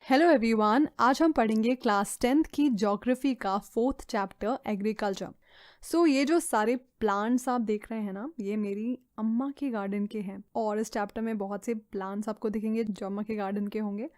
Hello everyone, आज हम पढ़ेंगे क्लास 10th की ज्योग्राफी का 4th चैप्टर एग्रीकल्चर। ये जो सारे प्लांट्स आप देख रहे हैं ना, ये मेरी अम्मा के गार्डन के हैं और इस चैप्टर में बहुत से प्लांट्स आपको दिखेंगे जो अम्मा के गार्डन के होंगे।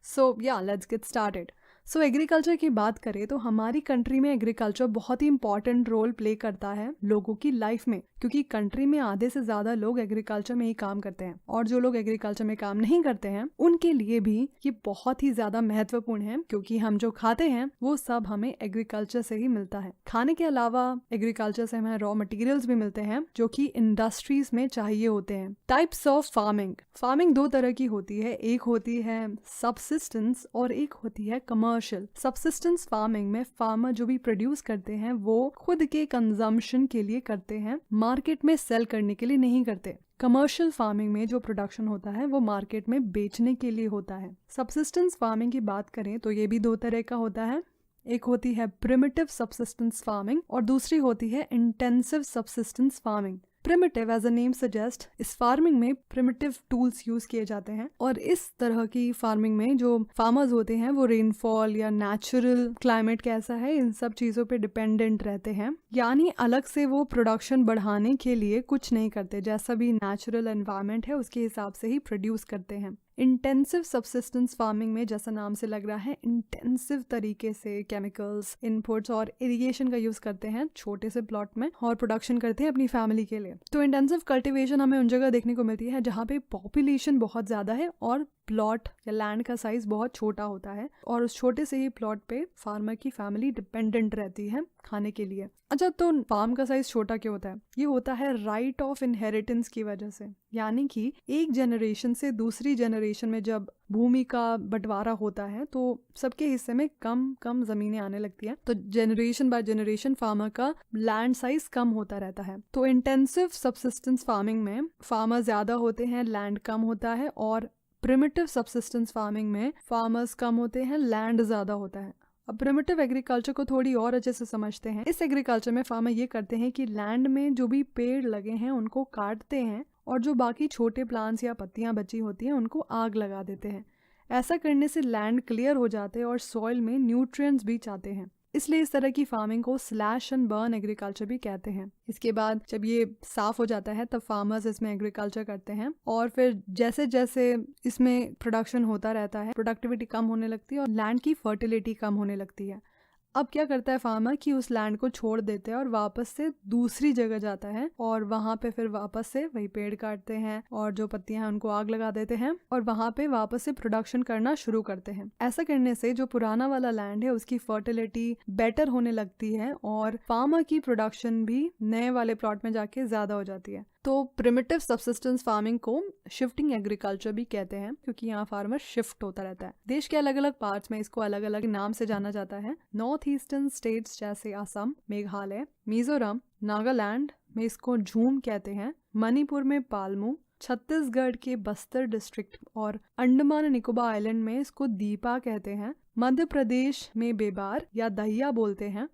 Let's get started. एग्रीकल्चर की बात करें तो हमारी कंट्री में एग्रीकल्चर बहुत ही इंपॉर्टेंट रोल प्ले करता है लोगों की लाइफ में, क्योंकि कंट्री में आधे से ज्यादा लोग एग्रीकल्चर में ही काम करते हैं और जो लोग एग्रीकल्चर में काम नहीं करते हैं उनके लिए भी ये बहुत ही ज्यादा महत्वपूर्ण है, क्योंकि हम जो खाते हैं वो सब हमें एग्रीकल्चर से ही मिलता है। खाने के अलावा एग्रीकल्चर से हमें रॉ मटेरियल्स भी मिलते हैं जो कि इंडस्ट्रीज में चाहिए होते हैं। टाइप्स ऑफ फार्मिंग दो तरह की होती है, एक होती है सबसिस्टेंस और एक होती है कमर्शियल। सबसिस्टेंस फार्मिंग में फार्मर जो भी प्रोड्यूस करते हैं वो खुद के कंजम्पशन के लिए करते हैं, मार्केट में सेल करने के लिए नहीं करते। कमर्शियल फार्मिंग में जो प्रोडक्शन होता है वो मार्केट में बेचने के लिए होता है। सबसिस्टेंस फार्मिंग की बात करें तो ये भी दो तरह का होता है, एक होती है प्रिमिटिव सबसिस्टेंस फार्मिंग और दूसरी होती है intensive subsistence farming. Primitive as a name suggest, इस फार्मिंग में प्रिमिटिव टूल्स यूज किए जाते हैं और इस तरह की फार्मिंग में जो फार्मर्स होते हैं वो रेनफॉल या नेचुरल क्लाइमेट कैसा है इन सब चीजों पे डिपेंडेंट रहते हैं, यानी अलग से वो प्रोडक्शन बढ़ाने के लिए कुछ नहीं करते, जैसा भी नेचुरल एनवायरनमेंट है उसके हिसाब से ही प्रोड्यूस करते हैं। इंटेंसिव सबसिस्टेंस फार्मिंग में जैसा नाम से लग रहा है इंटेंसिव तरीके से केमिकल्स, इनपुट्स और इरिगेशन का यूज करते हैं छोटे से प्लॉट में और प्रोडक्शन करते हैं अपनी फैमिली के लिए। तो इंटेंसिव कल्टीवेशन हमें उन जगह देखने को मिलती है जहाँ पे पॉपुलेशन बहुत ज्यादा है और प्लॉट या लैंड का साइज बहुत छोटा होता है और उस छोटे से ही प्लॉट पे फार्मर की फैमिली डिपेंडेंट रहती है खाने के लिए। अच्छा, तो फार्म का साइज छोटा क्यों होता है? ये होता है राइट ऑफ इनहेरिटेंस की वजह से, यानी कि एक जनरेशन से दूसरी जनरेशन में जब भूमि का बंटवारा होता है तो सबके हिस्से में कम कम जमीनें आने लगती है, तो जनरेशन बाय जनरेशन फार्मर का लैंड साइज कम होता रहता है। तो इंटेंसिव सबसिस्टेंस फार्मिंग में फार्मर ज्यादा होते हैं, लैंड कम होता है, और प्रिमिटिव सबसिस्टेंस फार्मिंग में फार्मर्स कम होते हैं, लैंड ज्यादा होता है। अब प्रिमिटिव एग्रीकल्चर को थोड़ी और अच्छे से समझते हैं। इस एग्रीकल्चर में फार्मर ये करते हैं कि लैंड में जो भी पेड़ लगे हैं उनको काटते हैं और जो बाकी छोटे प्लांट्स या पत्तियां बची होती हैं उनको आग लगा देते हैं। ऐसा करने से लैंड क्लियर हो जाते हैं और सॉइल में न्यूट्रिएंट्स भी जाते हैं, इसलिए इस तरह की फार्मिंग को स्लैश एंड बर्न एग्रीकल्चर भी कहते हैं। इसके बाद जब ये साफ हो जाता है तब फार्मर्स इसमें एग्रीकल्चर करते हैं और फिर जैसे जैसे इसमें प्रोडक्शन होता रहता है प्रोडक्टिविटी कम होने लगती है और लैंड की फर्टिलिटी कम होने लगती है। अब क्या करता है फार्मर कि उस लैंड को छोड़ देते हैं और वापस से दूसरी जगह जाता है और वहां पे फिर वापस से वही पेड़ काटते हैं और जो पत्तियां हैं उनको आग लगा देते हैं और वहां पे वापस से प्रोडक्शन करना शुरू करते हैं। ऐसा करने से जो पुराना वाला लैंड है उसकी फर्टिलिटी बेटर होने लगती है और फार्मर की प्रोडक्शन भी नए वाले प्लॉट में जाके ज्यादा हो जाती है। तो प्रिमिटिव सबसिस्टेंस फार्मिंग को शिफ्टिंग एग्रीकल्चर भी कहते हैं, क्योंकि यहाँ फार्मर शिफ्ट होता रहता है। देश के अलग अलग पार्ट्स में इसको अलग अलग नाम से जाना जाता है। नॉर्थ ईस्टर्न स्टेट्स जैसे असम, मेघालय, मिजोरम, नागालैंड में इसको झूम कहते हैं, मणिपुर में पालमू, छत्तीसगढ़ के बस्तर डिस्ट्रिक्ट और अंडमान निकोबार आइलैंड में इसको दीपा कहते हैं, मध्य प्रदेश में बेबार या दहिया बोलते हैं,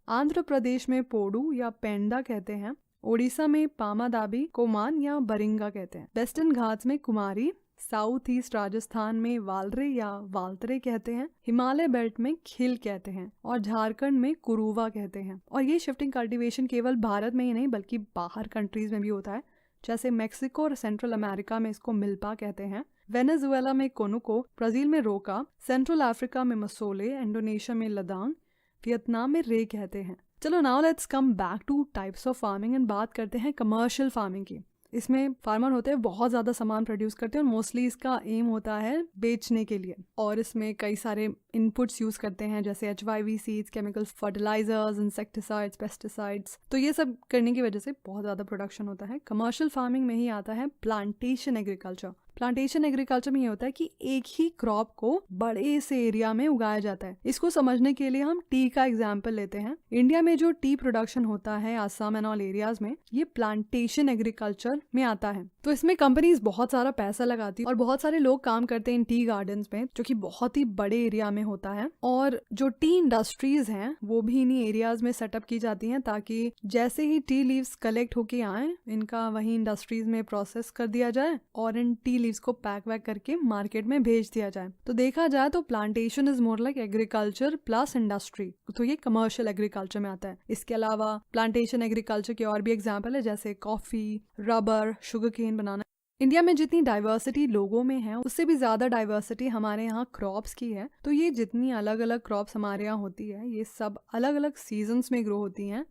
आंध्र प्रदेश में पोडू या पेंडा कहते हैं, ओडिशा में पामादाबी, कोमान या बरिंगा कहते हैं, वेस्टर्न घाट्स में कुमारी, साउथ ईस्ट राजस्थान में वालरे या वालतरे कहते हैं, हिमालय बेल्ट में खिल कहते हैं और झारखंड में कुरुवा कहते हैं। और ये शिफ्टिंग कल्टीवेशन केवल भारत में ही नहीं बल्कि बाहर कंट्रीज में भी होता है, जैसे मेक्सिको और सेंट्रल अमेरिका में इसको मिल्पा कहते हैं, वेनेजुएला में कोनुको, ब्राजील में रोका, सेंट्रल अफ्रीका में मसोले, इंडोनेशिया में लदांग, वियतनाम में रे कहते हैं। चलो now let's come back two types of farming and बात करते हैं कमर्शियल फार्मिंग की। इसमें फार्मर होते हैं बहुत ज्यादा सामान प्रोड्यूस करते हैं और मोस्टली इसका एम होता है बेचने के लिए, और इसमें कई सारे इनपुट्स यूज करते हैं जैसे HYV seeds, chemical fertilisers, insecticides, pesticides. तो ये सब करने की वजह से बहुत ज्यादा प्रोडक्शन होता है। कमर्शियल फार्मिंग में ही आता है प्लांटेशन एग्रीकल्चर। प्लांटेशन एग्रीकल्चर में ये होता है कि एक ही क्रॉप को बड़े से एरिया में उगाया जाता है। इसको समझने के लिए हम टी का एग्जाम्पल लेते हैं। इंडिया में जो टी प्रोडक्शन होता है आसाम एंड ऑल एरियाज में, ये प्लांटेशन एग्रीकल्चर में आता है। तो इसमें कंपनीज बहुत सारा पैसा लगाती है और बहुत सारे लोग काम करते हैं इन टी गार्डन्स में, जो कि बहुत ही बड़े एरिया में होता है। और जो टी इंडस्ट्रीज हैं वो भी इन्हीं एरियाज में सेटअप की जाती हैं, ताकि जैसे ही टी लीव्स कलेक्ट होके आए इनका वही इंडस्ट्रीज में प्रोसेस कर दिया जाए और इन टी लीव्स को पैक वैक करके मार्केट में भेज दिया जाए। तो देखा जाए तो plantation is more like agriculture plus industry, तो ये कमर्शियल एग्रीकल्चर में आता है। इसके अलावा प्लांटेशन एग्रीकल्चर के और भी एग्जाम्पल है जैसे कॉफी, रबर, शुगर केन बनाना। इंडिया में जितनी डाइवर्सिटी लोगों में है उससे भी ज़्यादा डाइवर्सिटी हमारे यहाँ क्रॉप्स की है। तो ये जितनी अलग अलग क्रॉप्स हमारे यहाँ होती है ये सब अलग अलग सीजन्स में ग्रो होती हैं।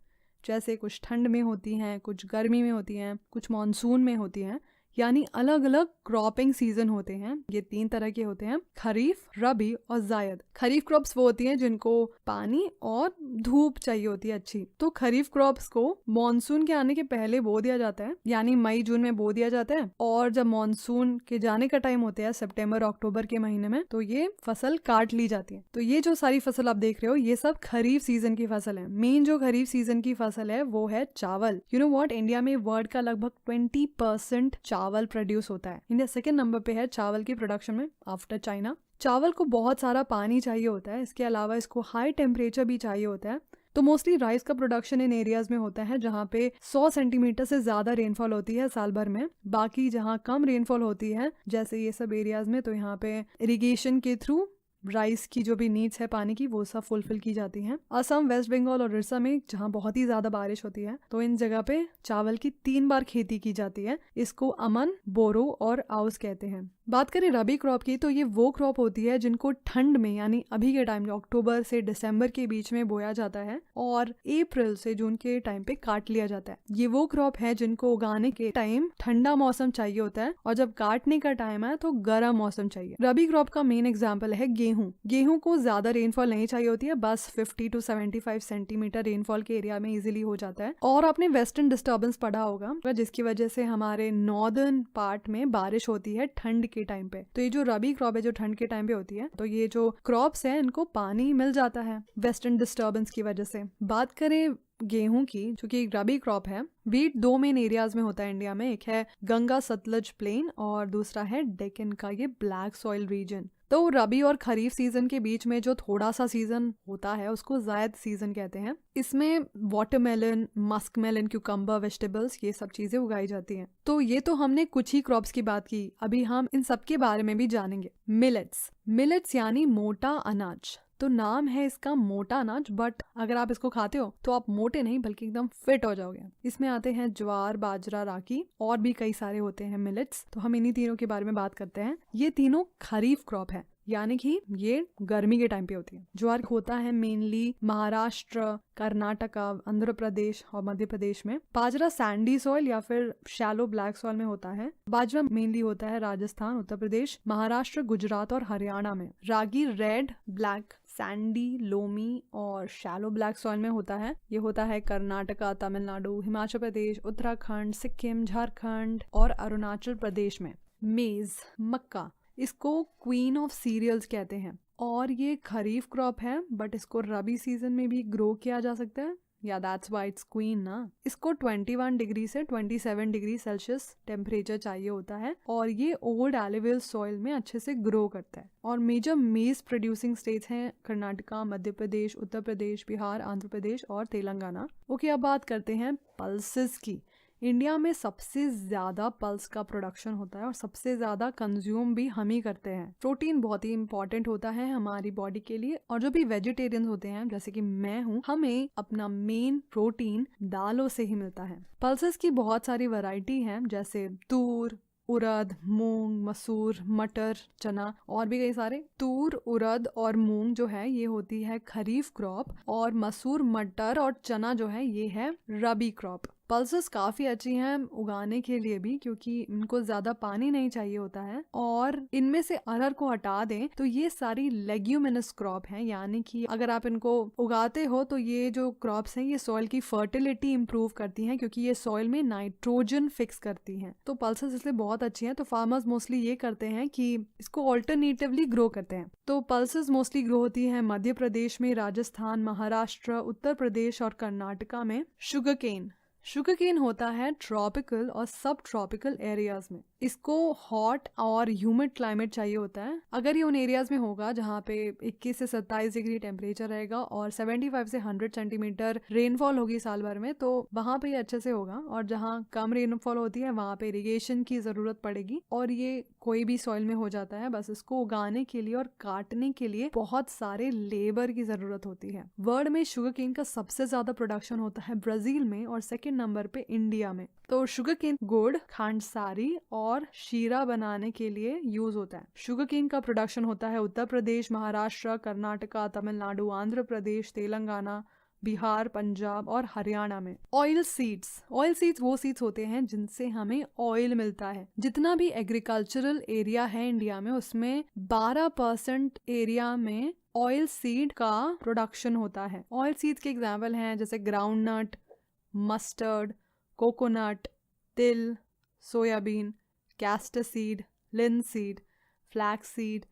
जैसे कुछ ठंड में होती हैं, कुछ गर्मी में होती हैं, कुछ मानसून में होती हैं, यानी अलग अलग क्रॉपिंग सीजन होते हैं। ये 3 तरह के होते हैं, खरीफ, रबी और जायद। खरीफ क्रॉप्स वो होती हैं जिनको पानी और धूप चाहिए होती है अच्छी। तो खरीफ क्रॉप्स को मॉनसून के आने के पहले बो दिया जाता है, यानी मई जून में बो दिया जाता है। और जब मॉनसून के जाने का टाइम होता है सितंबर अक्टूबर के महीने में, तो ये फसल काट ली जाती है। तो ये जो सारी फसल आप देख रहे हो ये सब खरीफ सीजन की फसल है। मेन जो खरीफ सीजन की फसल है वो है चावल। यू नो व्हाट, इंडिया में वर्ल्ड का लगभग 20% चावल प्रोड्यूस होता है। इंडिया सेकंड नंबर पे है चावल की प्रोडक्शन में आफ्टर चाइना। चावल को बहुत सारा पानी चाहिए होता है, इसके अलावा इसको हाई टेम्परेचर भी चाहिए होता है। तो मोस्टली राइस का प्रोडक्शन इन एरियाज में होता है जहाँ पे 100 सेंटीमीटर से ज्यादा रेनफॉल होती है साल भर में। बाकी जहाँ कम रेनफॉल होती है जैसे ये सब एरियाज में, तो यहाँ पे इरिगेशन के थ्रू राइस की जो भी नीड्स है पानी की वो सब फुलफिल की जाती हैं। असम, वेस्ट बंगाल और उड़ीसा में जहाँ बहुत ही ज्यादा बारिश होती है तो इन जगह पे चावल की 3 बार खेती की जाती है। इसको अमन, बोरो और आउस कहते हैं। बात करें रबी क्रॉप की तो ये वो क्रॉप होती है जिनको ठंड में यानी अभी के टाइम जो अक्टूबर से दिसंबर के बीच में बोया जाता है और अप्रैल से जून के टाइम पे काट लिया जाता है। ये वो क्रॉप है जिनको उगाने के टाइम ठंडा मौसम चाहिए होता है और जब काटने का टाइम है तो गर्म मौसम चाहिए। रबी क्रॉप का मेन एग्जाम्पल है गेहूं। गेहूं को ज्यादा रेनफॉल नहीं चाहिए होती है, बस 50 to 75 सेंटीमीटर रेनफॉल के एरिया में इजिली हो जाता है। और आपने वेस्टर्न डिस्टर्बेंस पढ़ा होगा जिसकी वजह से हमारे नॉर्दर्न पार्ट में बारिश होती है ठंड के टाइम पे। तो ये जो रबी क्रॉप है जो ठंड के टाइम पे होती है, तो ये जो क्रॉप्स है इनको पानी मिल जाता है वेस्टर्न डिस्टर्बेंस की वजह से। बात करें गेहूं की, जो कि रबी क्रॉप है, वीट 2 मेन एरियाज में होता है इंडिया में। एक है गंगा सतलज प्लेन और दूसरा है डेक्कन का ये ब्लैक सॉइल रीजन। तो रबी और खरीफ सीजन के बीच में जो थोड़ा सा सीजन होता है उसको जायद सीजन कहते हैं। इसमें watermelon, musk melon, cucumber, vegetables ये सब चीजें उगाई जाती हैं। तो ये तो हमने कुछ ही क्रॉप्स की बात की, अभी हम इन सब के बारे में भी जानेंगे। मिलेट्स यानी मोटा अनाज। तो नाम है इसका मोटा अनाज, बट अगर आप इसको खाते हो तो आप मोटे नहीं बल्कि एकदम फिट हो जाओगे। इसमें आते हैं ज्वार, बाजरा, रागी और भी कई सारे होते हैं मिलेट्स। तो हम इन्हीं तीनों के बारे में बात करते हैं। ये तीनों खरीफ क्रॉप है, यानी कि ये गर्मी के टाइम पे होती है। ज्वार होता है मेनली महाराष्ट्र, कर्नाटका, आंध्र प्रदेश और मध्य प्रदेश में। बाजरा सैंडी सॉइल या फिर शैलो ब्लैक सॉइल में होता है। बाजरा मेनली होता है राजस्थान, उत्तर प्रदेश, महाराष्ट्र, गुजरात और हरियाणा में। रागी रेड, ब्लैक, सैंडी, लोमी और शैलो ब्लैक सॉइल में होता है। ये होता है कर्नाटका, तमिलनाडु, हिमाचल प्रदेश, उत्तराखंड, सिक्किम, झारखंड और अरुणाचल प्रदेश में। मेज, मक्का, इसको क्वीन ऑफ सीरियल्स कहते हैं और ये खरीफ क्रॉप है, बट इसको रबी सीजन में भी ग्रो किया जा सकता है। या दैट्स व्हाई इट्स क्वीन ना। इसको 21 डिग्री से 27 डिग्री सेल्सियस टेम्परेचर चाहिए होता है और ये ओल्ड एलिवियल सॉइल में अच्छे से ग्रो करता है। और मेजर मेज प्रोड्यूसिंग स्टेट्स हैं कर्नाटका, मध्य प्रदेश, उत्तर प्रदेश, बिहार, आंध्र प्रदेश और तेलंगाना। ओके, अब बात करते हैं पल्सेस की। इंडिया में सबसे ज्यादा पल्स का प्रोडक्शन होता है और सबसे ज्यादा कंज्यूम भी हम ही करते हैं। प्रोटीन बहुत ही इंपॉर्टेंट होता है हमारी बॉडी के लिए और जो भी वेजिटेरियन होते हैं जैसे कि मैं हूँ, हमें अपना मेन प्रोटीन दालों से ही मिलता है। पल्सेस की बहुत सारी वैरायटी हैं जैसे तूर, उड़द, मूंग, मसूर, मटर, चना और भी कई सारे। तूर, उड़द और मूंग जो है ये होती है खरीफ क्रॉप और मसूर, मटर और चना जो है ये है रबी क्रॉप। पल्सेस काफ़ी अच्छी हैं उगाने के लिए भी क्योंकि इनको ज़्यादा पानी नहीं चाहिए होता है और इनमें से अरहर को हटा दें तो ये सारी लेग्यूमिनस क्रॉप हैं, यानी कि अगर आप इनको उगाते हो तो ये जो क्रॉप्स हैं ये सॉइल की फर्टिलिटी इंप्रूव करती हैं क्योंकि ये सॉइल में नाइट्रोजन फिक्स करती हैं। तो पल्सेस इसलिए बहुत अच्छी हैं। तो फार्मर्स मोस्टली ये करते हैं कि इसको ऑल्टरनेटिवली ग्रो करते हैं। तो पल्सेस मोस्टली ग्रो होती हैं मध्य प्रदेश में, राजस्थान, महाराष्ट्र, उत्तर प्रदेश और कर्नाटका में। शुगर केन होता है ट्रॉपिकल और सब ट्रॉपिकल एरियाज में। इसको हॉट और ह्यूमिड क्लाइमेट चाहिए होता है। अगर ये उन एरियाज में होगा जहाँ पे 21 से 27 डिग्री टेम्परेचर रहेगा और 75 से 100 सेंटीमीटर रेनफॉल होगी साल भर में, तो वहाँ पे ये अच्छे से होगा। और जहाँ कम रेनफॉल होती है वहाँ पे इरिगेशन की ज़रूरत पड़ेगी, और ये कोई भी सॉइल में हो जाता है। बस इसको उगाने के लिए और काटने के लिए बहुत सारे लेबर की ज़रूरत होती है। वर्ल्ड में शुगर केन का सबसे ज़्यादा प्रोडक्शन होता है ब्राज़ील में और सेकेंड नंबर पे इंडिया में। तो शुगर केन गुड़, खांडसारी और शीरा बनाने के लिए यूज होता है। शुगर केन का प्रोडक्शन होता है उत्तर प्रदेश, महाराष्ट्र, कर्नाटका, तमिलनाडु, आंध्र प्रदेश, तेलंगाना, बिहार, पंजाब और हरियाणा में। ऑयल सीड्स वो सीड्स होते हैं जिनसे हमें ऑयल मिलता है। जितना भी एग्रीकल्चरल एरिया है इंडिया में, उसमें 12% एरिया में ऑयल सीड का प्रोडक्शन होता है। ऑयल सीड्स के एग्जाम्पल हैं जैसे ग्राउंडनट, मस्टर्ड, कोकोनट, तिल, soybean, castor seed, linseed, flax seed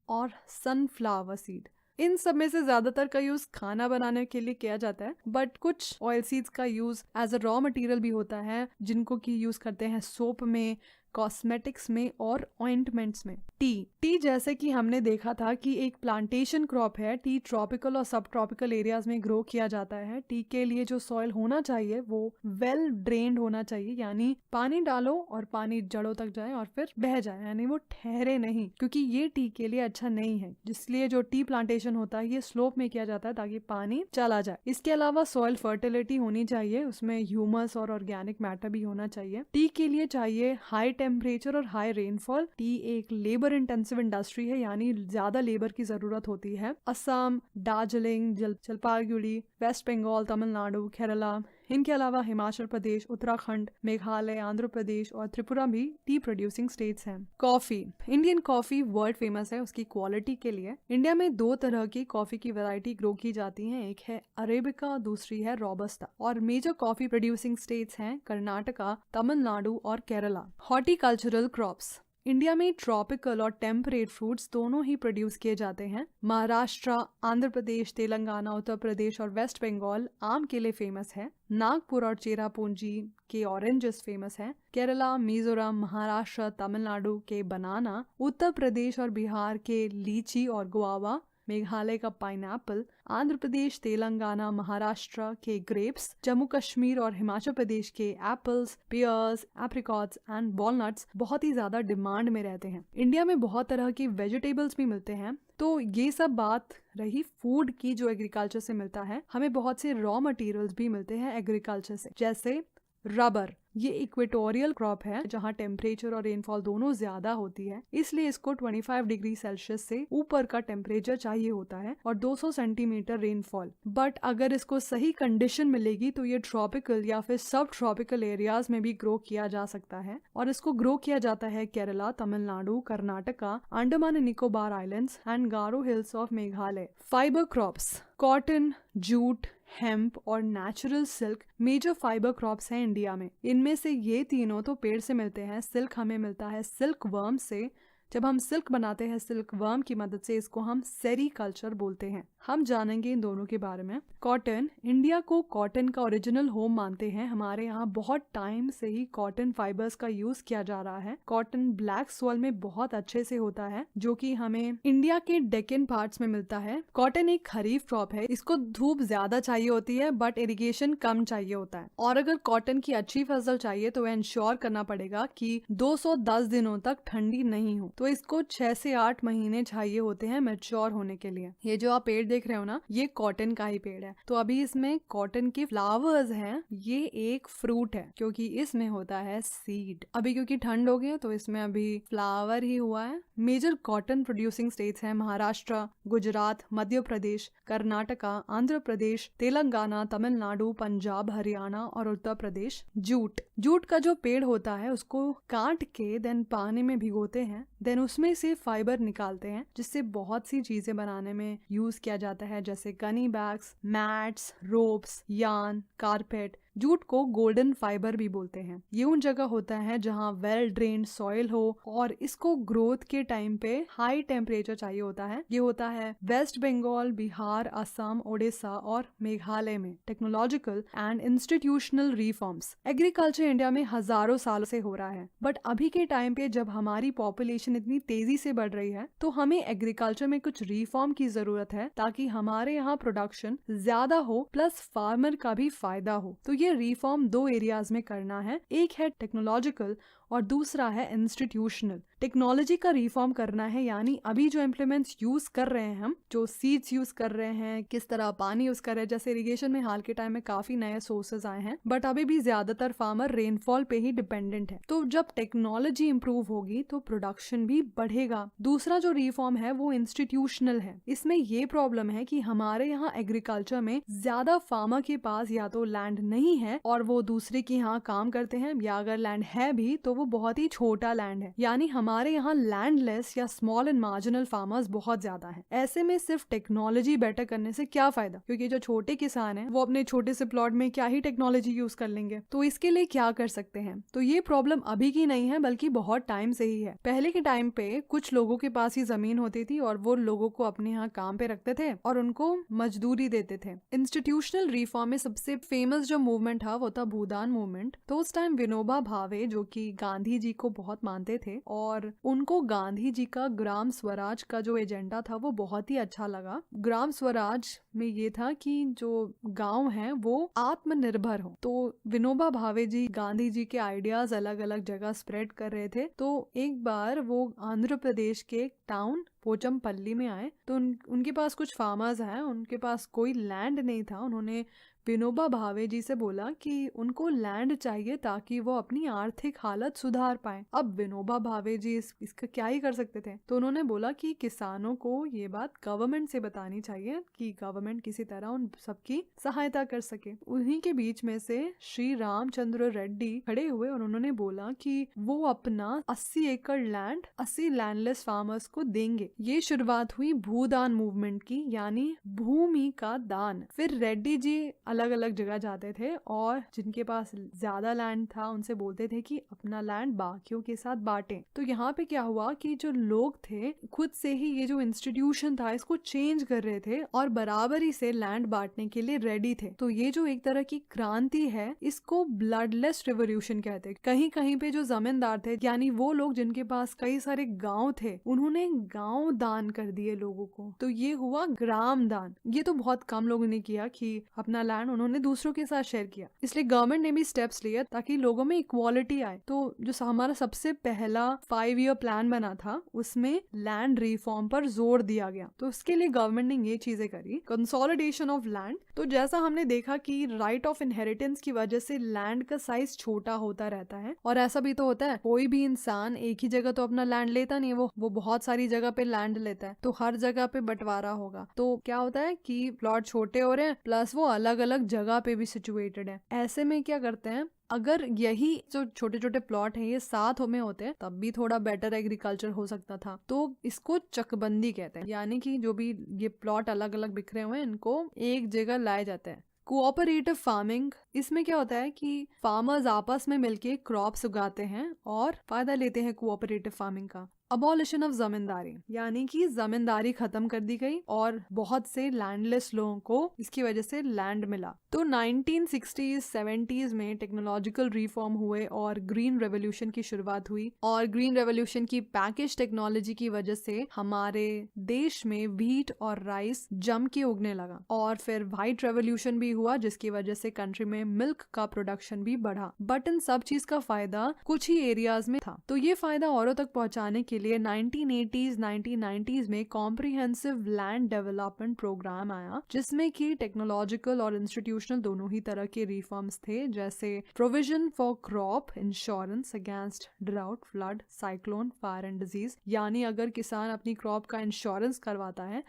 और सनफ्लावर सीड। इन सब में से ज्यादातर का यूज खाना बनाने के लिए किया जाता है, बट कुछ ऑयल सीड्स का use as a raw material भी होता है, जिनको की यूज करते हैं सोप में, कॉस्मेटिक्स में और ऑइंटमेंट्स में। टी जैसे कि हमने देखा था कि एक प्लांटेशन क्रॉप है। टी ट्रॉपिकल और सब ट्रॉपिकल एरियाज में ग्रो किया जाता है। टी के लिए जो सॉइल होना चाहिए वो वेल ड्रेन्ड होना चाहिए, यानी पानी डालो और पानी जड़ों तक जाए और फिर बह जाए, यानी वो ठहरे नहीं, क्योंकि ये टी के लिए अच्छा नहीं है। जिसलिए जो टी प्लांटेशन होता है ये स्लोप में किया जाता है ताकि पानी चला जाए। इसके अलावा सॉइल फर्टिलिटी होनी चाहिए, उसमें ह्यूमस और ऑर्गेनिक मैटर भी होना चाहिए। टी के लिए चाहिए हाई टेम्परेचर और हाई रेनफॉल। टी एक लेबर इंटेंसिव इंडस्ट्री है, यानी ज्यादा लेबर की जरूरत होती है। असम, दार्जिलिंग, जलपाईगुड़ी, वेस्ट बंगाल, तमिलनाडु, केरला, इनके अलावा हिमाचल प्रदेश, उत्तराखंड, मेघालय, आंध्र प्रदेश और त्रिपुरा भी टी प्रोड्यूसिंग स्टेट्स हैं। Coffee, Indian coffee world famous है उसकी क्वालिटी के लिए। इंडिया में 2 तरह की कॉफी की वैरायटी ग्रो की जाती हैं, एक है अरेबिका, दूसरी है रोबस्टा। और मेजर कॉफी प्रोड्यूसिंग स्टेट्स हैं कर्नाटका, तमिलनाडु और केरला। हॉर्टिकल्चरल क्रॉप्स, इंडिया में ट्रॉपिकल और टेम्परेट फ्रूट्स दोनों ही प्रोड्यूस किए जाते हैं। महाराष्ट्र, आंध्र प्रदेश, तेलंगाना, उत्तर प्रदेश और वेस्ट बंगाल आम के लिए फेमस है। नागपुर और चेरापूंजी के ऑरेंजेस फेमस हैं। केरला, मिजोरम, महाराष्ट्र, तमिलनाडु के बनाना, उत्तर प्रदेश और बिहार के लीची और गुआवा, मेघालय का पाइनएप्पल, आंध्र प्रदेश, तेलंगाना, महाराष्ट्र के ग्रेप्स, जम्मू कश्मीर और हिमाचल प्रदेश के apples, pears, apricots and walnuts बहुत ही ज्यादा डिमांड में रहते हैं। इंडिया में बहुत तरह की वेजिटेबल्स भी मिलते हैं। तो ये सब बात रही फूड की जो एग्रीकल्चर से मिलता है। हमें बहुत से रॉ मटेरियल्स भी मिलते हैं एग्रीकल्चर से, जैसे रबर। ये इक्वेटोरियल क्रॉप है जहाँ टेम्परेचर और रेनफॉल दोनों ज्यादा होती है, इसलिए इसको 25 डिग्री सेल्सियस से ऊपर का टेम्परेचर चाहिए होता है और 200 सेंटीमीटर रेनफॉल। बट अगर इसको सही कंडीशन मिलेगी तो ये ट्रॉपिकल या फिर सब ट्रॉपिकल एरियाज में भी ग्रो किया जा सकता है। और इसको ग्रो किया जाता है Kerala, Tamil Nadu, Karnataka, Andaman and Nicobar islands and Garo hills of Meghalaya. Fibre crops, cotton, jute, hemp और natural silk major fibre crops हैं इंडिया में। इनमें से ये तीनों तो पेड़ से मिलते हैं। सिल्क हमें मिलता है सिल्क वर्म से। जब हम सिल्क बनाते हैं सिल्क वर्म की मदद से, इसको हम सेरीकल्चर बोलते हैं। हम जानेंगे इन दोनों के बारे में। कॉटन, इंडिया को कॉटन का ओरिजिनल होम मानते हैं। हमारे यहाँ बहुत टाइम से ही कॉटन फाइबर्स का यूज किया जा रहा है। कॉटन ब्लैक सॉइल में बहुत अच्छे से होता है, जो कि हमें इंडिया के डेक्कन पार्ट्स में मिलता है। कॉटन एक खरीफ क्रॉप है, इसको धूप ज्यादा चाहिए होती है बट इरिगेशन कम चाहिए होता है। और अगर कॉटन की अच्छी फसल चाहिए तो इंश्योर करना पड़ेगा कि 210 दिनों तक ठंडी नहीं हो। तो इसको 6 से 8 महीने चाहिए होते हैं मैच्योर होने के लिए। ये जो आप पेड़ देख रहे हो ना, ये कॉटन का ही पेड़ है। तो अभी इसमें कॉटन के फ्लावर्स हैं। ये एक फ्रूट है क्योंकि इसमें होता है सीड। अभी क्योंकि ठंड हो गई है तो इसमें अभी फ्लावर ही हुआ है। मेजर कॉटन प्रोड्यूसिंग स्टेट्स हैं महाराष्ट्र, गुजरात, मध्य प्रदेश, कर्नाटका, आंध्र प्रदेश, तेलंगाना, तमिलनाडु, पंजाब, हरियाणा और उत्तर प्रदेश। जूट का जो पेड़ होता है उसको काट के देन पानी में भिगोते हैं, देन उसमें से फाइबर निकालते हैं, जिससे बहुत सी चीजें बनाने में यूज किया जाता है, जैसे Ghani bags, mats, ropes, yarn, carpet, jute को गोल्डन फाइबर भी बोलते हैं। ये उन जगह होता है जहाँ वेल ड्रेन्ड सॉइल हो और इसको ग्रोथ के टाइम पे हाई टेम्परेचर चाहिए होता है। ये होता है वेस्ट बंगाल, बिहार, असम, ओडिशा और मेघालय में। Technological and institutional reforms. Agriculture India में हजारों सालों से हो रहा है, बट अभी के टाइम पे जब हमारी पॉपुलेशन इतनी तेजी से बढ़ रही है तो हमें एग्रीकल्चर में कुछ रिफॉर्म की जरूरत है ताकि हमारे यहाँ प्रोडक्शन ज्यादा हो प्लस फार्मर का भी फायदा हो। तो ये रिफॉर्म दो एरियाज में करना है, एक है टेक्नोलॉजिकल और दूसरा है इंस्टीट्यूशनल। टेक्नोलॉजी का रिफॉर्म करना है, यानी अभी जो इम्प्लीमेंट्स यूज कर रहे हैं हम, जो सीड्स यूज कर रहे हैं, किस तरह पानी यूज कर रहे हैं। जैसे इरिगेशन में हाल के टाइम में काफी नए सोर्सेज आए हैं, बट अभी भी ज्यादातर फार्मर रेनफॉल पे ही डिपेंडेंट है। तो जब टेक्नोलॉजी इंप्रूव होगी तो प्रोडक्शन भी बढ़ेगा। दूसरा जो रिफॉर्म है वो इंस्टीट्यूशनल है। इसमें ये प्रॉब्लम है कि हमारे यहाँ एग्रीकल्चर में ज्यादा फार्मर के पास या तो लैंड नहीं है और वो दूसरे के यहाँ काम करते हैं, या अगर लैंड है भी तो वो बहुत ही छोटा लैंड है। यानी हमारे यहाँ लैंडलेस या स्मॉल एंड मार्जिनल फार्मर्स बहुत ज्यादा हैं। ऐसे में सिर्फ टेक्नोलॉजी बेटर करने से क्या फायदा, क्योंकि जो छोटे किसान हैं वो अपने छोटे से प्लॉट में क्या ही टेक्नोलॉजी यूज कर लेंगे। तो इसके लिए क्या कर सकते हैं? तो ये प्रॉब्लम अभी की नहीं है बल्कि बहुत टाइम से ही है। पहले के टाइम पे कुछ लोगों के पास ही जमीन होती थी और वो लोगों को अपने यहाँ काम पे रखते थे और उनको मजदूरी देते थे। इंस्टीट्यूशनल रिफॉर्म में सबसे फेमस जो मूवमेंट था वो था भूदान मूवमेंट। तो उस टाइम विनोबा भावे जो कि गांधी जी को बहुत मानते थे और उनको गांधी जी का ग्राम स्वराज का जो एजेंडा था वो बहुत ही अच्छा लगा। ग्राम स्वराज में ये था कि जो गांव हैं वो आत्मनिर्भर हो। तो विनोबा भावे जी गांधी जी के आइडियाज अलग अलग जगह स्प्रेड कर रहे थे। तो एक बार वो आंध्र प्रदेश के टाउन पोचमपल्ली में आए तो उनके पास कुछ फार्मर्स हैं, उनके पास कोई लैंड नहीं था। उन्होंने विनोबा भावे जी से बोला कि उनको लैंड चाहिए ताकि वो अपनी आर्थिक हालत सुधार पाए। अब विनोबा भावे जी इसका क्या ही कर सकते थे, तो उन्होंने बोला कि किसानों को ये बात गवर्नमेंट से बतानी चाहिए कि गवर्नमेंट किसी तरह उन सबकी सहायता कर सके। उन्हीं के बीच में से श्री रामचंद्र रेड्डी खड़े हुए और उन्होंने बोला कि वो अपना 80 एकड़ लैंड 80 लैंडलेस फार्मर्स को देंगे। ये शुरुआत हुई भूदान मूवमेंट की, यानी भूमि का दान। फिर रेड्डी जी अलग अलग जगह जाते थे और जिनके पास ज्यादा लैंड था उनसे बोलते थे कि अपना लैंड बाकियों के साथ बांटें। तो यहाँ पे क्या हुआ कि जो लोग थे खुद से ही ये जो इंस्टीट्यूशन था इसको चेंज कर रहे थे और बराबरी से लैंड बांटने के लिए रेडी थे। तो ये जो एक तरह की क्रांति है इसको ब्लडलेस रिवोल्यूशन कहते हैं। कहीं कहीं पे जो जमींदार थे, यानी वो लोग जिनके पास कई सारे गांव थे, उन्होंने गांव दान कर दिए लोगों को। तो ये हुआ ग्राम दान। ये तो बहुत कम लोगों ने किया कि अपना लैंड उन्होंने दूसरों के साथ शेयर किया। इसलिए गवर्नमेंट ने भी स्टेप्स लिए ताकि लोगों में इक्वालिटी आए। तो जो हमारा सबसे पहला 5 ईयर प्लान बना था उसमें लैंड रिफॉर्म पर जोर दिया गया। तो उसके लिए गवर्नमेंट ने ये चीजें करी, कंसोलिडेशन ऑफ लैंड। तो जैसा हमने देखा कि राइट ऑफ इनहेरिटेंस की वजह से लैंड का साइज छोटा होता रहता है, और ऐसा भी तो होता है कोई भी इंसान एक ही जगह तो अपना लैंड लेता नहीं, वो बहुत सारी जगह पे लैंड लेता है। तो हर जगह पे बंटवारा होगा तो क्या होता है कि प्लॉट छोटे हो रहे हैं प्लस वो अलग अलग जगह पे भी सिचुएटेड है। ऐसे में क्या करते हैं, अगर यही जो छोटे छोटे प्लॉट हैं ये साथ में होते हैं तब भी थोड़ा बेटर एग्रीकल्चर हो सकता था। तो इसको चकबंदी कहते हैं, यानी कि जो भी ये प्लॉट अलग अलग बिखरे हुए हैं इनको एक जगह लाए जाते हैं। कोऑपरेटिव फार्मिंग, इसमें क्या होता है कि फार्मर्स आपस में मिलके क्रॉप्स उगाते हैं और फायदा लेते हैं कोऑपरेटिव फार्मिंग का। अबॉलिशन ऑफ जमींदारी, यानी कि जमींदारी खत्म कर दी गई और बहुत से लैंडलेस लोगों को इसकी वजह से लैंड मिला। तो 1960s 70s में टेक्नोलॉजिकल रिफॉर्म हुए और ग्रीन रेवोल्यूशन की शुरुआत हुई। और ग्रीन रेवोल्यूशन की पैकेज टेक्नोलॉजी की वजह से हमारे देश में व्हीट और राइस जम के उगने लगा। और फिर व्हाइट रेवोल्यूशन भी हुआ जिसकी वजह से कंट्री में मिल्क का प्रोडक्शन भी बढ़ा। बट इन सब चीज का फायदा कुछ ही एरियाज में था। तो ये फायदा औरों तक पहुंचाने के लिए 1980s 1990s में कॉम्प्रिहेंसिव लैंड डेवलपमेंट प्रोग्राम आया, जिसमें कि टेक्नोलॉजिकल और इंस्टीट्यूशनल दोनों ही तरह के रिफॉर्म्स थे, जैसे provision for crop insurance against drought, flood, cyclone, fire and disease. यानी अगर किसान अपनी क्रॉप का इंश्योरेंस करवाता है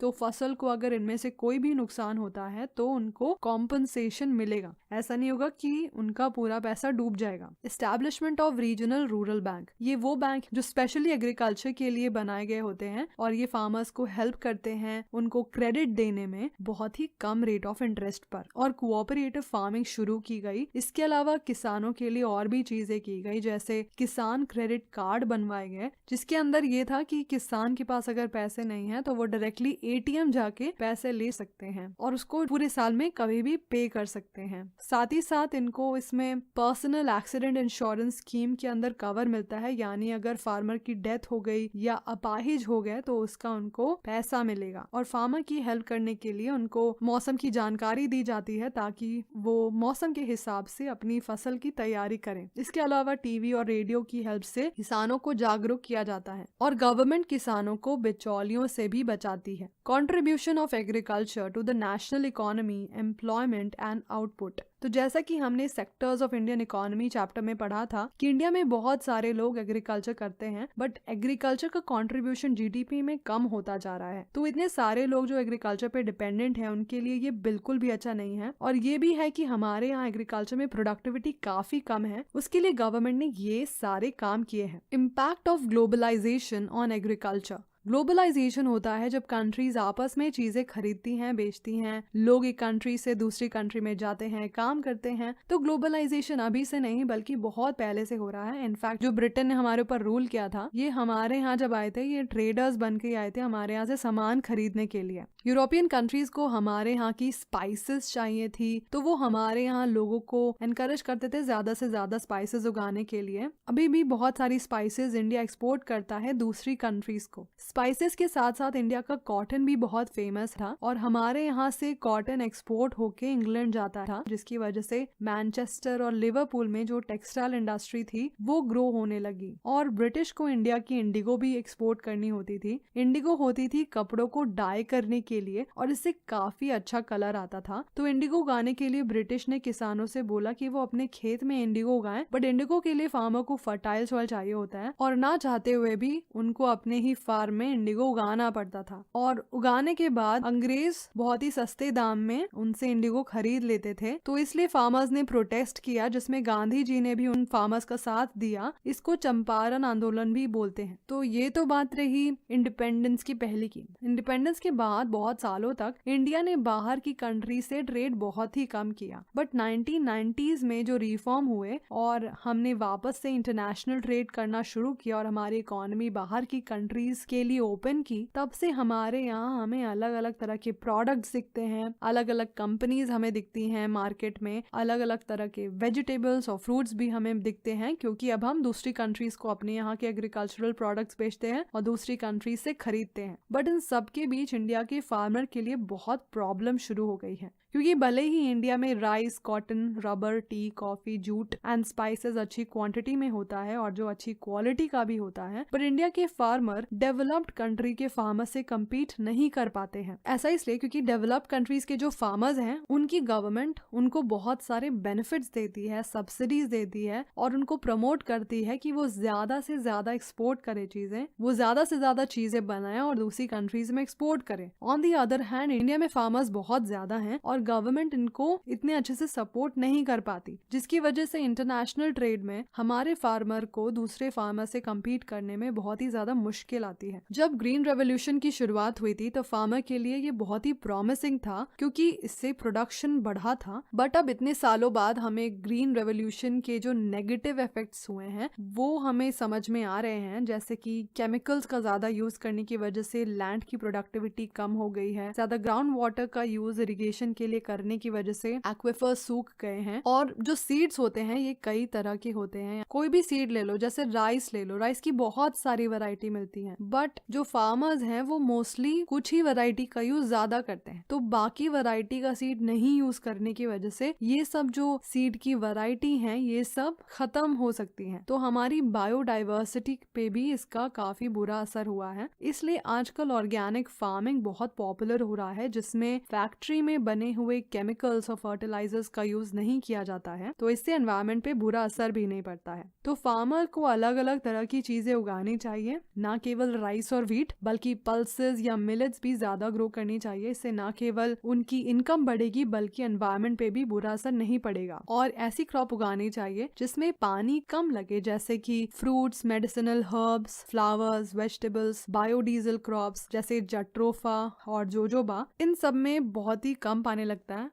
तो फसल को अगर इनमें से कोई भी नुकसान होता है तो उनको कॉम्पनसेशन मिलेगा। ऐसा नहीं होगा कि उनका पूरा पैसा डूब जाएगा। Establishment of regional rural bank, ये वो बैंक जो स्पेशली एग्रीकल्चर के लिए बनाए गए होते हैं और ये फार्मर्स को हेल्प करते हैं उनको क्रेडिट देने में बहुत ही कम रेट ऑफ इंटरेस्ट पर। और कोऑपरेटिव फार्मिंग शुरू की गई। इसके अलावा किसानों के लिए और भी चीजें की गई, जैसे किसान क्रेडिट कार्ड बनवाए गए, जिसके अंदर ये था कि किसान के पास अगर पैसे नहीं है तो वो डायरेक्टली एटीएम जाके पैसे ले सकते हैं और उसको पूरे साल में कभी भी पे कर सकते हैं। साथ ही साथ इनको इसमें पर्सनल एक्सीडेंट इंश्योरेंस स्कीम के अंदर कवर मिलता है, यानी अगर फार्मर की डेथ हो गई या अपाहिज हो गए तो उसका उनको पैसा मिलेगा। और फार्मर की हेल्प करने के लिए उनको मौसम की जानकारी दी जाती है ताकि वो मौसम के हिसाब से अपनी फसल की तैयारी करें। इसके अलावा टीवी और रेडियो की हेल्प से किसानों को जागरूक किया जाता है और गवर्नमेंट किसानों को बिचौलियों से भी बचाती है। Contribution of agriculture to the national economy, employment and output. तो जैसा कि हमने sectors of Indian economy chapter में पढ़ा था कि इंडिया में बहुत सारे लोग एग्रीकल्चर करते हैं, बट एग्रीकल्चर का कंट्रीब्यूशन जीडीपी में कम होता जा रहा है। तो इतने सारे लोग जो एग्रीकल्चर पे डिपेंडेंट हैं उनके लिए ये बिल्कुल भी अच्छा नहीं है। और ये भी है कि हमारे यहाँ एग्रीकल्चर में प्रोडक्टिविटी काफी कम है, उसके लिए गवर्नमेंट ने ये सारे काम किए हैं। Impact of globalisation on agriculture. Globalisation होता है जब कंट्रीज आपस में चीजें खरीदती हैं, बेचती हैं, लोग एक कंट्री से दूसरी कंट्री में जाते हैं, काम करते हैं। तो ग्लोबलाइजेशन अभी से नहीं बल्कि बहुत पहले से हो रहा है। इनफैक्ट जो ब्रिटेन ने हमारे ऊपर रूल किया था, ये हमारे यहाँ जब आए थे, ये ट्रेडर्स बन के आए थे हमारे यहाँ से सामान खरीदने के लिए। यूरोपियन कंट्रीज को हमारे यहाँ की स्पाइसेस चाहिए थी, तो वो हमारे यहाँ लोगों को एनकरेज करते थे ज्यादा से ज्यादा स्पाइसेस उगाने के लिए। अभी भी बहुत सारी स्पाइसेस इंडिया एक्सपोर्ट करता है दूसरी कंट्रीज को। स्पाइसेस के साथ साथ इंडिया का कॉटन भी बहुत फेमस था और हमारे यहाँ से कॉटन एक्सपोर्ट होके इंग्लैंड जाता था, जिसकी वजह से मैनचेस्टर और लिवरपूल में जो टेक्सटाइल इंडस्ट्री थी वो ग्रो होने लगी। और ब्रिटिश को इंडिया की इंडिगो भी एक्सपोर्ट करनी होती थी। इंडिगो होती थी कपड़ों को डाई करने के लिए और इससे काफी अच्छा कलर आता था। तो इंडिगो उगाने के लिए ब्रिटिश ने किसानों से बोला कि वो अपने खेत में इंडिगो उगाएं, बट इंडिगो के लिए फार्मर को फर्टाइल सॉइल चाहिए होता है और ना चाहते हुए भी उनको अपने ही फार्म में इंडिगो उगाना पड़ता था। और उगाने के बाद अंग्रेज बहुत ही सस्ते दाम में उनसे इंडिगो खरीद लेते थे। तो इसलिए फार्मर्स ने प्रोटेस्ट किया, जिसमें गांधी जी ने भी उन फार्मर्स का साथ दिया। इसको चंपारण आंदोलन भी बोलते हैं। तो ये तो बात रही इंडिपेंडेंस की पहली की। इंडिपेंडेंस के बाद बहुत सालों तक इंडिया ने बाहर की कंट्री से ट्रेड बहुत ही कम किया, बट 1990s में जो रिफॉर्म हुए और हमने वापस से इंटरनेशनल ट्रेड करना शुरू किया और हमारी इकोनॉमी बाहर की कंट्रीज के लिए ओपन की, तब से हमारे यहाँ हमें अलग अलग तरह के प्रोडक्ट्स दिखते हैं, अलग अलग कंपनीज हमें दिखती हैं मार्केट में, अलग अलग तरह के वेजिटेबल्स और फ्रूट्स भी हमें दिखते हैं, क्योंकि अब हम दूसरी कंट्रीज को अपने यहाँ के एग्रीकल्चरल प्रोडक्ट्स बेचते हैं और दूसरी कंट्रीज से खरीदते हैं। बट इन सब के बीच इंडिया के फार्मर के लिए बहुत प्रॉब्लम शुरू हो गई है, क्योंकि भले ही इंडिया में rice, cotton, rubber, T, coffee, jute and spices अच्छी क्वांटिटी में होता है और जो अच्छी क्वालिटी का भी होता है, पर इंडिया के फार्मर डेवलप्ड कंट्री के फार्मर से कम्पीट नहीं कर पाते हैं। ऐसा इसलिए क्योंकि डेवलप्ड कंट्रीज के जो फार्मर्स हैं उनकी गवर्नमेंट उनको बहुत सारे बेनिफिट्स देती है, सब्सिडीज देती है और उनको प्रमोट करती है कि वो ज्यादा से ज्यादा एक्सपोर्ट करे चीजें, वो ज्यादा से ज्यादा चीजें बनाए और दूसरी कंट्रीज में एक्सपोर्ट करे। On the other hand India में फार्मर्स बहुत ज्यादा हैं और गवर्नमेंट इनको इतने अच्छे से सपोर्ट नहीं कर पाती, जिसकी वजह से इंटरनेशनल ट्रेड में हमारे फार्मर को दूसरे फार्मर से कम्पीट करने में बहुत ही ज्यादा मुश्किल आती है। जब ग्रीन रेवोल्यूशन की शुरुआत हुई थी तो फार्मर के लिए ये बहुत ही प्रॉमिसिंग था, क्योंकि इससे प्रोडक्शन बढ़ा था। बट अब इतने सालों बाद हमें ग्रीन रेवोल्यूशन के जो नेगेटिव इफेक्ट्स हुए हैं वो हमें समझ में आ रहे हैं, जैसे कि केमिकल्स का ज्यादा यूज करने की वजह से लैंड की प्रोडक्टिविटी कम हो गई है, ज्यादा ग्राउंड वाटर का यूज इरिगेशन के लिए करने की वजह से एक्विफर्स सूख गए हैं। और जो सीड्स होते हैं ये कई तरह के होते हैं, कोई भी सीड ले लो, जैसे राइस ले लो, राइस की बहुत सारी वैरायटी मिलती है, बट जो फार्मर्स हैं वो मोस्टली कुछ ही वैरायटी का यूज ज्यादा करते हैं, तो बाकी वैरायटी का सीड नहीं यूज करने की वजह से ये सब जो सीड की वैरायटी है ये सब खत्म हो सकती है। तो हमारी बायोडाइवर्सिटी पे भी इसका काफी बुरा असर हुआ है। इसलिए आजकल ऑर्गेनिक फार्मिंग बहुत पॉपुलर हो रहा है, जिसमें फैक्ट्री में बने हुए केमिकल्स और फर्टिलाइजर्स का यूज नहीं किया जाता है तो इससे एनवायरनमेंट पे बुरा असर भी नहीं पड़ता है। तो फार्मर को अलग अलग तरह की चीजें उगानी चाहिए, ना केवल राइस और व्हीट बल्कि पल्सेस या मिलेट्स भी ज्यादा ग्रो करनी चाहिए। इससे ना केवल उनकी इनकम बढ़ेगी बल्कि एनवायरनमेंट पे भी बुरा असर नहीं पड़ेगा। और ऐसी क्रॉप उगानी चाहिए जिसमें पानी कम लगे, जैसे कि fruits, medicinal herbs, flowers, vegetables, biodiesel crops जैसे जट्रोफा और जोजोबा। इन सब में बहुत ही कम पानी लगता है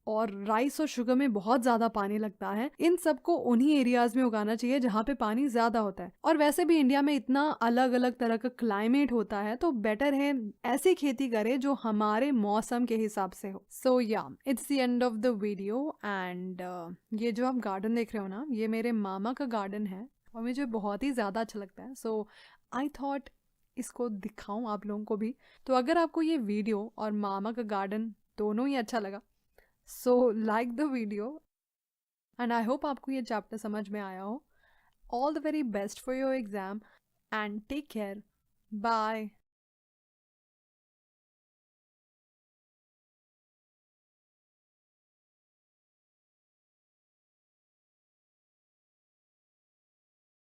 और राइस और शुगर में बहुत ज्यादा पानी लगता है। इन सबको उन्हीं एरियाज में उगाना चाहिए जहाँ पे पानी ज्यादा होता है। और वैसे भी इंडिया में इतना अलग अलग तरह का क्लाइमेट होता है तो बेटर है ऐसी खेती करे जो हमारे मौसम के हिसाब से हो। सो या it's the end of the video. And ये जो आप गार्डन देख रहे हो ना, ये मेरे मामा का गार्डन है और मुझे बहुत ही ज्यादा अच्छा लगता है। सो आई थॉट इसको दिखाऊं आप लोगों को भी। तो अगर आपको ये वीडियो और मामा का गार्डन दोनों ही अच्छा लगा, so like the video and I hope आपको ये चैप्टर समझ में आया हो। All the very best for your exam and take care. Bye.